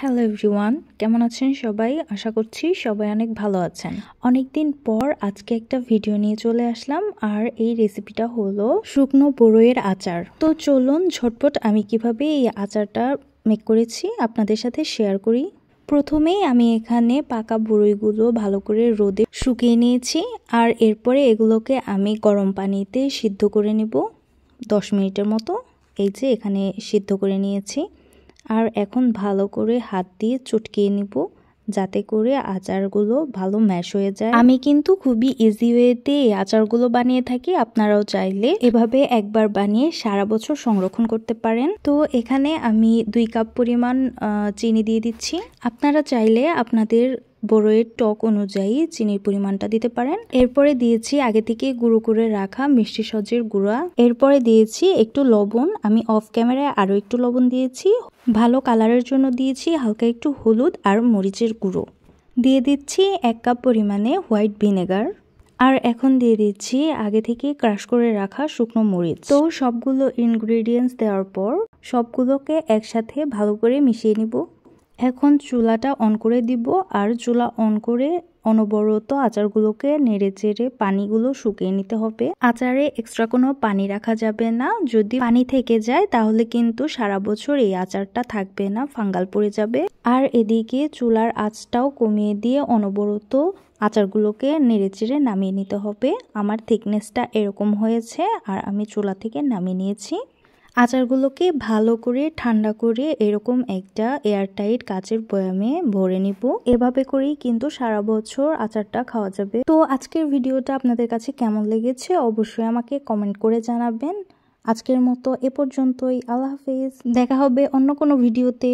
Hello everyone, কেমন আছেন সবাই? আশা করছি সবাই অনেক ভালো আছেন। অনেকদিন পর আজকে একটা ভিডিও নিয়ে চলে আসলাম, আর এই রেসিপিটা হলো শুকনো বড়ইয়ের আচার। তো চলুন ঝটপট আমি কিভাবে এই আচারটা মেক করেছি আপনাদের সাথে শেয়ার করি। প্রথমেই আমি এখানে পাকা বড়ইগুলো ভালো করে রোদে শুকিয়ে নিয়েছি, আর এরপরে এগুলোকে আমি গরম পানিতে সিদ্ধ করে নেব 10 মিনিটের মতো। এই যে এখানে সিদ্ধ করে নিয়েছি, আর এখন ভালো করে হাত দিয়ে চটকিয়ে নিব যাতে করে আচারগুলো ভালো ম্যাশ হয়ে যায়। আমি কিন্তু খুবই ইজি ওয়েতে এই আচারগুলো বানিয়ে থাকি, আপনারাও চাইলে এভাবে একবার বানিয়ে সারা বছর সংরক্ষণ করতে পারেন। তো এখানে আমি 2 কাপ পরিমাণ চিনি দিয়ে দিচ্ছি। আপনারা চাইলে আপনাদের বড়ইয়ের টক অনুযায়ী চিনির পরিমাণটা দিতে পারেন। এরপরে দিয়েছি আগে থেকে গুঁড়ো করে রাখা মিষ্টি সজের গুঁড়া। এরপরে দিয়েছি একটু লবণ, আমি অফ ক্যামেরায় আরও একটু লবণ দিয়েছি। ভালো কালারের জন্য দিয়েছি হালকা একটু হলুদ আর মরিচের গুঁড়ো। দিয়ে দিচ্ছি 1 কাপ পরিমাণে হোয়াইট ভিনেগার। আর এখন দিয়ে দিচ্ছি আগে থেকে ক্রাশ করে রাখা শুকনো মরিচ। তো সবগুলো ইনগ্রেডিয়েন্টস দেওয়ার পর সবগুলোকে একসাথে ভালো করে মিশিয়ে নিব। এখন চুলাটা অন করে দিব, আর চুলা অন করে অনবরত আচারগুলোকে নেড়ে চেড়ে পানিগুলো শুকিয়ে নিতে হবে। আচারে এক্সট্রা কোনো পানি রাখা যাবে না, যদি পানি থেকে যায় তাহলে কিন্তু সারা বছর এই আচারটা থাকবে না, ফাঙ্গাল পড়ে যাবে। আর এদিকে চুলার আঁচটাও কমিয়ে দিয়ে অনবরত আচারগুলোকে নেড়ে চেড়ে নামিয়ে নিতে হবে। আমার থিকনেসটা এরকম হয়েছে, আর আমি চুলা থেকে নামিয়ে নিয়েছি। আচারগুলোকে ভালো করে ঠান্ডা করে এরকম একটা এয়ারটাইট কাচের বয়ামে ভরে নিব। এভাবে করেই কিন্তু সারা বছর আচারটা খাওয়া যাবে। তো আজকের ভিডিওটা আপনাদের কাছে কেমন লেগেছে অবশ্যই আমাকে কমেন্ট করে জানাবেন। আজকের মতো এ পর্যন্তই। আল্লাহ হাফেজ, দেখা হবে অন্য কোনো ভিডিওতে।